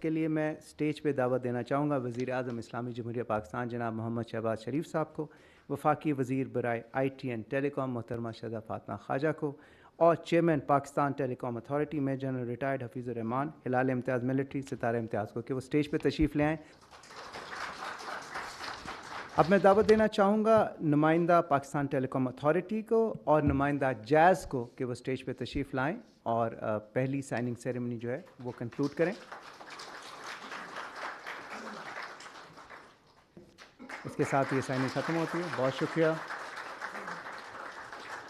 کے لیے میں اسٹیج پہ دعوت دینا چاہوں گا وزیر اعظم اسلامی جمہوریہ پاکستان جناب محمد شہباز شریف صاحب کو، وفاقی وزیر برائے آئی ٹی اینڈ ٹیلی کام محترمہ شہزہ فاطمہ خواجہ کو، اور چیئرمین پاکستان ٹیلی کام اتھارٹی میں جنرل ریٹائرڈ حفیظ الرحمان ہلال امتیاز ملٹری ستارہ امتیاز کو کہ وہ اسٹیج پہ تشریف لے آئیں۔ اب میں دعوت دینا چاہوں گا نمائندہ پاکستان ٹیلی کام اتھارٹی کو اور نمائندہ جیز کو کہ وہ اسٹیج پہ تشریف لائیں اور پہلی سائننگ سیریمنی جو ہے وہ کنکلوڈ کریں۔ اس کے ساتھ یہ سائننگ ختم ہوتی ہے۔ بہت شکریہ۔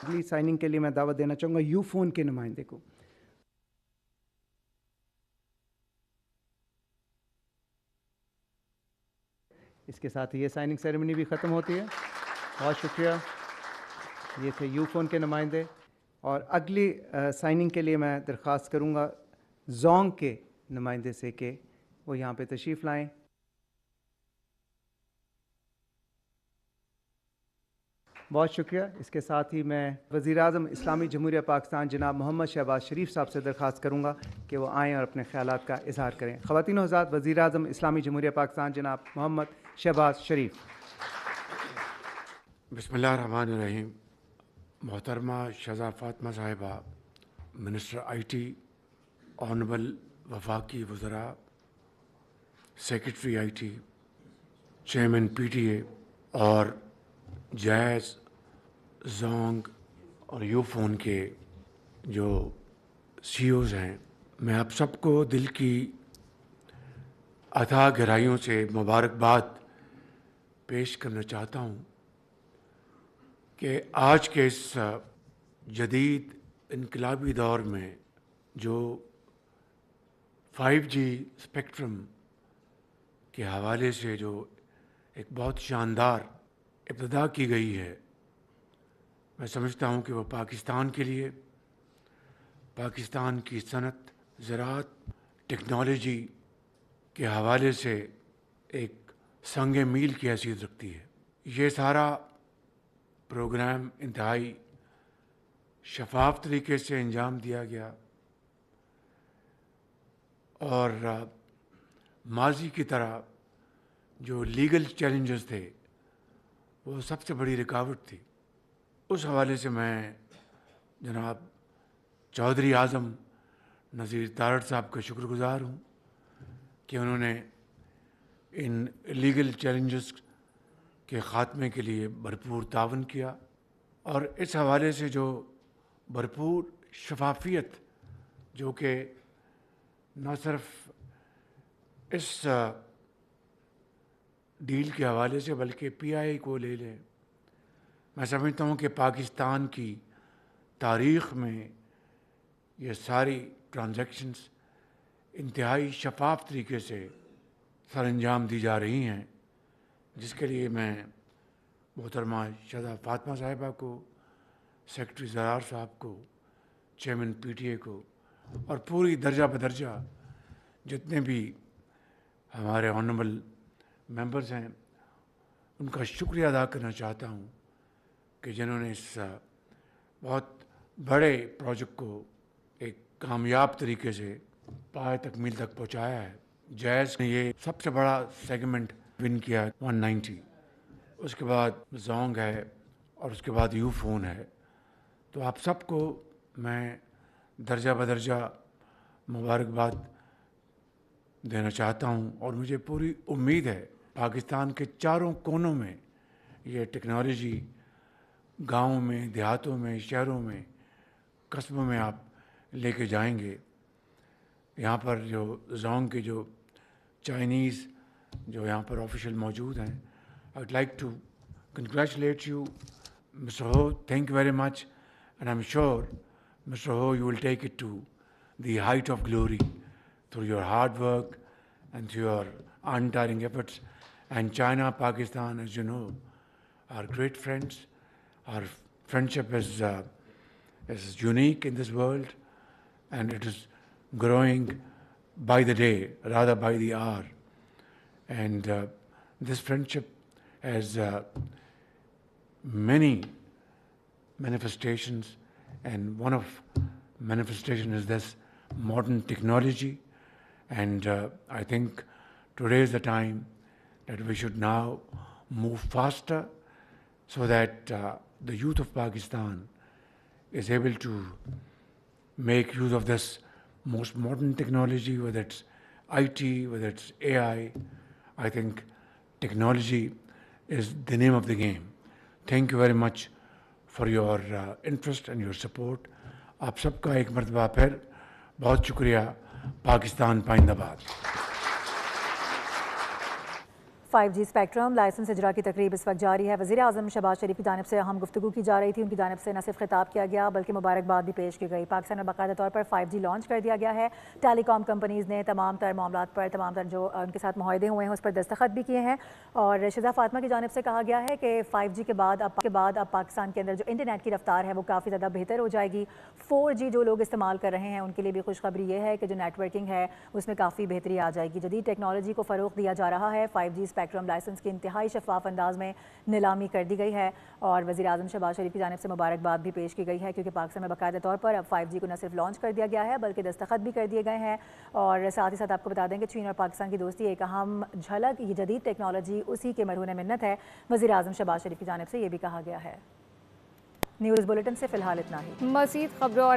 اگلی سائننگ کے لیے میں دعوت دینا چاہوں گا یو فون کے نمائندے کو۔ اس کے ساتھ یہ سائننگ سیریمنی بھی ختم ہوتی ہے۔ بہت شکریہ۔ یہ تھے یو فون کے نمائندے۔ اور اگلی سائننگ کے لیے میں درخواست کروں گا زونگ کے نمائندے سے کہ وہ یہاں پہ تشریف لائیں۔ بہت شکریہ۔ اس کے ساتھ ہی میں وزیر اعظم اسلامی جمہوریہ پاکستان جناب محمد شہباز شریف صاحب سے درخواست کروں گا کہ وہ آئیں اور اپنے خیالات کا اظہار کریں۔ خواتین و حضرات، وزیر اعظم اسلامی جمہوریہ پاکستان جناب محمد شہباز شریف۔ بسم اللہ الرحمن الرحیم۔ محترمہ شہزہ فاطمہ صاحبہ، منسٹر آئی ٹی، آنریبل وفاقی وزراء، secretary I T, chairman P T A اور جیز، زونگ اور یو فون کے جو سی اوز ہیں، میں آپ سب کو دل کی اتھاہ گہرائیوں سے مبارکباد پیش کرنا چاہتا ہوں کہ آج کے اس جدید انقلابی دور میں جو 5G اسپیکٹرم کے حوالے سے جو ایک بہت شاندار ابتدا کی گئی ہے، میں سمجھتا ہوں کہ وہ پاکستان کے لیے، پاکستان کی صنعت، زراعت، ٹیکنالوجی کے حوالے سے ایک سنگ میل کی حیثیت رکھتی ہے۔ یہ سارا پروگرام انتہائی شفاف طریقے سے انجام دیا گیا اور ماضی کی طرح جو لیگل چیلنجز تھے وہ سب سے بڑی رکاوٹ تھی۔ اس حوالے سے میں جناب چودھری اعظم نذیر تارڑ صاحب کا شکر گزار ہوں کہ انہوں نے ان لیگل چیلنجز کے خاتمے کے لیے بھرپور تعاون کیا، اور اس حوالے سے جو بھرپور شفافیت جو کہ نہ صرف اس ڈیل کے حوالے سے بلکہ پی آئی کو لے لیں، میں سمجھتا ہوں کہ پاکستان کی تاریخ میں یہ ساری ٹرانزیکشنز انتہائی شفاف طریقے سے سر انجام دی جا رہی ہیں، جس کے لیے میں محترمہ شہزہ فاطمہ صاحبہ کو، سیکرٹری زراعت صاحب کو، چیئرمین پی ٹی اے کو اور پوری درجہ بدرجہ جتنے بھی ہمارے آنریبل ممبرز ہیں ان کا شکریہ ادا کرنا چاہتا ہوں کہ جنہوں نے اس بہت بڑے پروجیکٹ کو ایک کامیاب طریقے سے پائے تکمیل تک پہنچایا ہے۔ جیز نے یہ سب سے بڑا سیگمنٹ ون کیا 190، اس کے بعد زونگ ہے اور اس کے بعد یو فون ہے۔ تو آپ سب کو میں درجہ بدرجہ مبارکباد دینا چاہتا ہوں، اور مجھے پوری امید ہے پاکستان کے چاروں کونوں میں یہ ٹیکنالوجی گاؤں میں، دیہاتوں میں، شہروں میں، قصبوں میں آپ لے کے جائیں گے۔ یہاں پر جو زونگ کے جو چائنیز جو یہاں پر آفیشیل موجود ہیں، I would like to congratulate you, Mr. Ho. Thank you very much, and I'm sure, Mr. Ho, you will take it to the height of glory through your hard work and through your untiring efforts. And China, Pakistan, as you know, are great friends. Our friendship is unique in this world, and it is growing by the day, rather by the hour. And this friendship has many manifestations, and one of manifestation is this modern technology And I think today is the time that we should now move faster so that the youth of Pakistan is able to make use of this most modern technology, whether it's IT, whether it's AI. I think technology is the name of the game. Thank you very much for your interest and your support. آپ سب کا ایک مرتبہ پھر بہت شکریہ. Pakistan پائندہ-باد. 5G spectrum licence اجرا کی تقریب اس وقت جاری ہے. وزیر اعظم شہباز شریف کی جانب سے اہم گفتگو کی جا رہی تھی. ان کی جانب سے نہ صرف خطاب کیا گیا بلکہ مبارکباد بھی پیش کی گئی. پاکستان میں باقاعدہ طور پر 5G لانچ کر دیا گیا ہے. ٹیلی کام کمپنیز نے تمام تر معاملات پر تمام تر جو ان کے ساتھ معاہدے ہوئے ہیں اس پر دستخط بھی کیے ہیں. اور شہزاد فاطمہ کی جانب سے کہا گیا ہے کہ 5G کے بعد اب پاکستان کے اندر جو انٹرنیٹ کی رفتار ہے وہ کافی زیادہ بہتر ہو جائے گی. 4G جو لوگ استعمال کر رہے ہیں ان کے لیے بھی خوشخبری یہ ہے کہ جو نیٹ ورکنگ ہے اس میں کافی بہتری آ جائے گی. جدید ٹیکنالوجی کو فروغ دیا جا رہا ہے. 5G اسپیکٹرم لائسنس کی انتہائی شفاف انداز میں نیلامی کر دی گئی ہے اور وزیر اعظم شہباز شریف کی جانب سے مبارکباد بھی پیش کی گئی ہے کیونکہ پاکستان میں باقاعدہ طور پر اب 5G کو نہ صرف لانچ کر دیا گیا ہے بلکہ دستخط بھی کر دیے گئے ہیں. اور ساتھ ہی ساتھ آپ کو بتا دیں کہ چین اور پاکستان کی دوستی ایک اہم جھلک یہ جدید ٹیکنالوجی اسی کے مرہون منت ہے. وزیر اعظم شہباز شریف کی جانب سے یہ بھی کہا گیا ہے. نیوز بلیٹن سے فی الحال اتنا ہی. مزید خبروں اور